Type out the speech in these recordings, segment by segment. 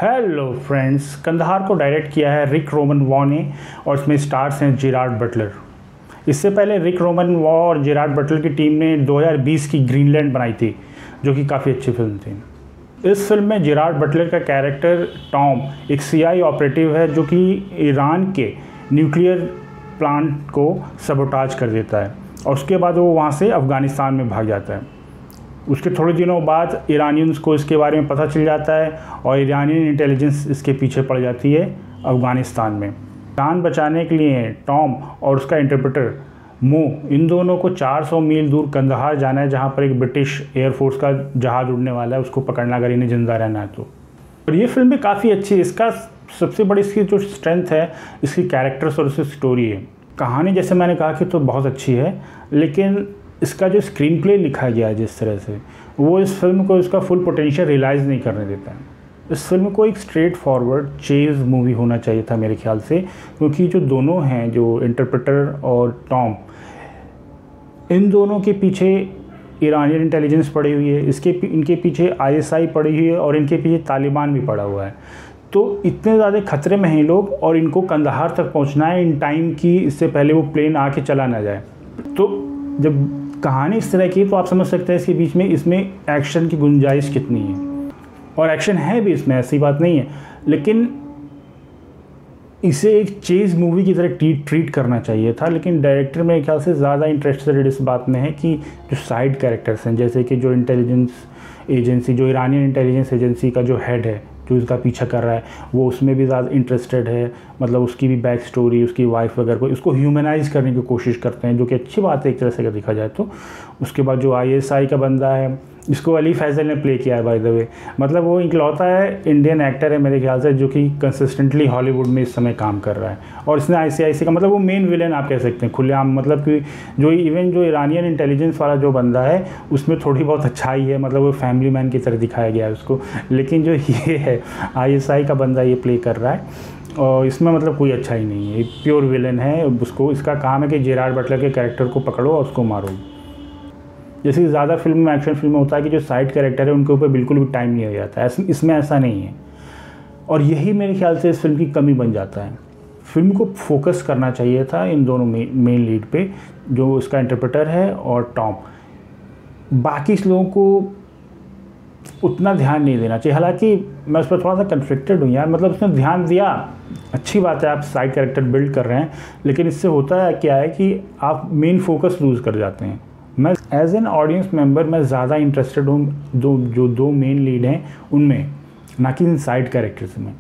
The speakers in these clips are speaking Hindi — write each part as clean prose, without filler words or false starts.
हेलो फ्रेंड्स, कंधार को डायरेक्ट किया है रिक रोमन वॉ ने और इसमें स्टार्स हैं जेरार्ड बटलर। इससे पहले रिक रोमन वॉ और जेरार्ड बटलर की टीम ने 2020 की ग्रीनलैंड बनाई थी, जो कि काफ़ी अच्छी फिल्म थी। इस फिल्म में जेरार्ड बटलर का कैरेक्टर टॉम एक CIA ऑपरेटिव है जो कि ईरान के न्यूक्लियर प्लांट को सबोटाज कर देता है और उसके बाद वो वहाँ से अफ़गानिस्तान में भाग जाता है। उसके थोड़े दिनों बाद ईरानियंस को इसके बारे में पता चल जाता है और ईरानियन इंटेलिजेंस इसके पीछे पड़ जाती है अफ़गानिस्तान में। जान बचाने के लिए टॉम और उसका इंटरप्रेटर मो इन दोनों को 400 मील दूर कंधार जाना है, जहाँ पर एक ब्रिटिश एयरफोर्स का जहाज़ उड़ने वाला है, उसको पकड़ना अगर इन्हें जिंदा रहना है तो। और ये फिल्म भी काफ़ी अच्छी है। इसका सबसे बड़ी इसकी जो स्ट्रेंथ है इसकी कैरेक्टर्स और उसकी स्टोरी है। कहानी जैसे मैंने कहा कि तो बहुत अच्छी है, लेकिन इसका जो स्क्रीन प्ले लिखा गया है जिस तरह से, वो इस फिल्म को इसका फुल पोटेंशियल रियलाइज़ नहीं करने देता है। इस फिल्म को एक स्ट्रेट फॉरवर्ड चेज मूवी होना चाहिए था मेरे ख्याल से, क्योंकि जो दोनों हैं, जो इंटरप्रेटर और टॉम, इन दोनों के पीछे ईरानियन इंटेलिजेंस पड़ी हुई है, इनके पीछे ISI पड़ी हुई है और इनके पीछे तालिबान भी पड़ा हुआ है। तो इतने ज़्यादा खतरे में हैं लोग और इनको कंधार तक पहुंचना है इन टाइम की, इससे पहले वो प्लेन आके चला ना जाए। तो जब कहानी इस तरह की तो आप समझ सकते हैं इसके बीच में इसमें एक्शन की गुंजाइश कितनी है, और एक्शन है भी इसमें, ऐसी बात नहीं है, लेकिन इसे एक चेज मूवी की तरह ट्रीट करना चाहिए था। लेकिन डायरेक्टर मेरे ख्याल से ज़्यादा इंटरेस्टेड इस बात में है कि जो साइड कैरेक्टर्स हैं, जैसे कि जो इंटेलिजेंस एजेंसी, जो ईरानियन इंटेलिजेंस एजेंसी का जो हेड है, जो इसका पीछा कर रहा है, वो उसमें भी ज़्यादा इंटरेस्टेड है। मतलब उसकी भी बैक स्टोरी, उसकी वाइफ वगैरह को, इसको ह्यूमनाइज करने की कोशिश करते हैं, जो कि अच्छी बात है एक तरह से अगर देखा जाए तो। उसके बाद जो ISI का बंदा है, इसको अली फैज़ल ने प्ले किया है बाय द वे। मतलब वो इकलौता है इंडियन एक्टर है मेरे ख्याल से जो कि कंसिस्टेंटली हॉलीवुड में इस समय काम कर रहा है, और इसने ICIC का, मतलब वो मेन विलेन आप कह सकते हैं खुलेआम। मतलब कि जो इवन जो ईरानियन इंटेलिजेंस वाला जो बंदा है उसमें थोड़ी बहुत अच्छाई है, मतलब वो फैमिली मैन की तरह दिखाया गया है उसको। लेकिन जो ये है ISI का बंदा ये प्ले कर रहा है, और इसमें मतलब कोई अच्छा ही नहीं है, एक प्योर विलेन है। उसको, इसका काम है कि जेरार्ड बटलर के कैरेक्टर को पकड़ो और उसको मारो। जैसे कि ज़्यादा फिल्म में, एक्शन फिल्म में होता है कि जो साइड कैरेक्टर है उनके ऊपर बिल्कुल भी टाइम नहीं दिया जाता है, इसमें ऐसा नहीं है। और यही मेरे ख्याल से इस फिल्म की कमी बन जाता है। फिल्म को फोकस करना चाहिए था इन दोनों मेन लीड पे, जो इसका इंटरप्रेटर है और टॉम। बाकी इस लोगों को उतना ध्यान नहीं देना चाहिए। हालांकि मैं उस पर थोड़ा सा कन्फ्लिक्टेड हूँ यार, मतलब उसने ध्यान दिया, अच्छी बात है, आप साइड कैरेक्टर बिल्ड कर रहे हैं, लेकिन इससे होता है क्या है कि आप मेन फोकस लूज़ कर जाते हैं। मैं एज एन ऑडियंस मेंबर मैं ज़्यादा इंटरेस्टेड हूँ जो दो मेन लीड हैं उनमें, ना कि इन साइड कैरेक्टर्स में।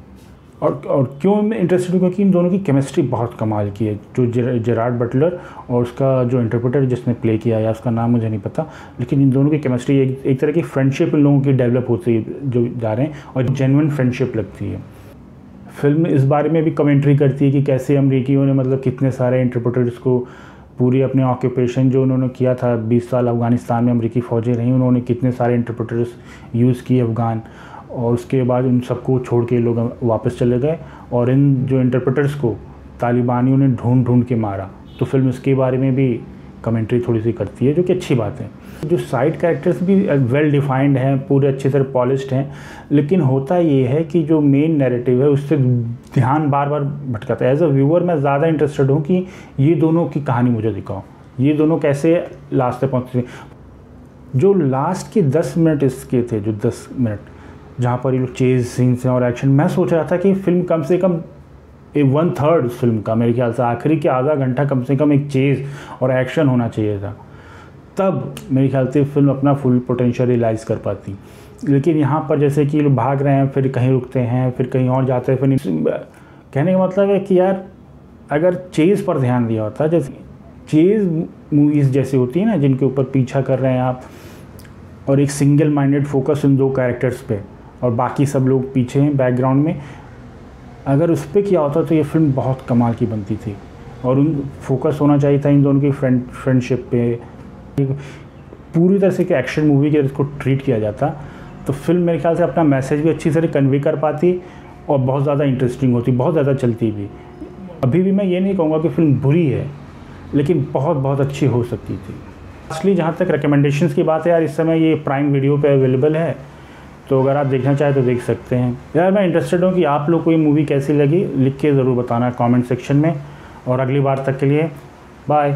और क्यों मैं इंटरेस्टेड हूँ, क्योंकि इन दोनों की केमिस्ट्री बहुत कमाल की है। जो जेरार्ड बटलर और उसका जो इंटरप्रेटर जिसने प्ले किया है, उसका नाम मुझे नहीं पता, लेकिन इन दोनों की केमिस्ट्री एक तरह की फ्रेंडशिप इन लोगों की डेवलप होती है जो जा रहे हैं, और जेन्युइन फ्रेंडशिप लगती है। फिल्म इस बारे में भी कमेंट्री करती है कि कैसे अमरीकियों ने, मतलब कितने सारे इंटरप्रेटर्स को पूरी अपने ऑक्यूपेशन जो उन्होंने किया था, 20 साल अफ़गानिस्तान में अमरीकी फ़ौजें रहीं, उन्होंने कितने सारे इंटरप्रेटर्स यूज़ किए अफ़गान, और उसके बाद उन सबको छोड़ के लोग वापस चले गए, और इन जो इंटरप्रेटर्स को तालिबानियों ने ढूंढ के मारा। तो फिल्म इसके बारे में भी कमेंट्री थोड़ी सी करती है, जो कि अच्छी बात है। जो साइड कैरेक्टर्स भी वेल डिफाइंड हैं, पूरे अच्छी तरह पॉलिश्ड हैं, लेकिन होता ये है कि जो मेन नैरेटिव है उससे ध्यान बार बार भटकाता है। एज अ व्यूअर मैं ज़्यादा इंटरेस्टेड हूँ कि ये दोनों की कहानी मुझे दिखाओ, ये दोनों कैसे लास्ट तक पहुँचते। जो लास्ट के 10 मिनट इसके थे, जो 10 मिनट जहाँ पर ये लोग चेज सीन्स हैं और एक्शन, मैं सोच रहा था कि फिल्म कम से कम 1/3 फिल्म का, मेरे ख्याल से आखिरी के आधा घंटा कम से कम एक चेज और एक्शन होना चाहिए था, तब मेरे ख्याल से फिल्म अपना फुल पोटेंशियल रियलाइज़ कर पाती। लेकिन यहाँ पर जैसे कि लोग भाग रहे हैं, फिर कहीं रुकते हैं, फिर कहीं और जाते हैं, फिर कहने का मतलब है कि यार अगर चेज़ पर ध्यान दिया होता, जैसे चेज़ मूवीज़ जैसी होती है ना, जिनके ऊपर पीछा कर रहे हैं आप, और एक सिंगल माइंडेड फोकस इन दो कैरेक्टर्स पे और बाकी सब लोग पीछे हैं बैकग्राउंड में, अगर उस पर किया होता तो ये फिल्म बहुत कमाल की बनती थी। और उन फोकस होना चाहिए था इन दोनों की फ्रेंडशिप पे, पूरी तरह से कि एक्शन मूवी के इसको ट्रीट किया जाता, तो फिल्म मेरे ख्याल से अपना मैसेज भी अच्छी तरह कन्वे कर पाती और बहुत ज़्यादा इंटरेस्टिंग होती, बहुत ज़्यादा चलती भी। अभी भी मैं ये नहीं कहूँगा कि फ़िल्म बुरी है, लेकिन बहुत अच्छी हो सकती थी। असली जहाँ तक रिकमेंडेशंस की बात है यार, इस समय ये प्राइम वीडियो पे अवेलेबल है, तो अगर आप देखना चाहें तो देख सकते हैं। यार मैं इंटरेस्टेड हूँ कि आप लोग को ये मूवी कैसी लगी, लिख के ज़रूर बताना कमेंट सेक्शन में। और अगली बार तक के लिए बाय।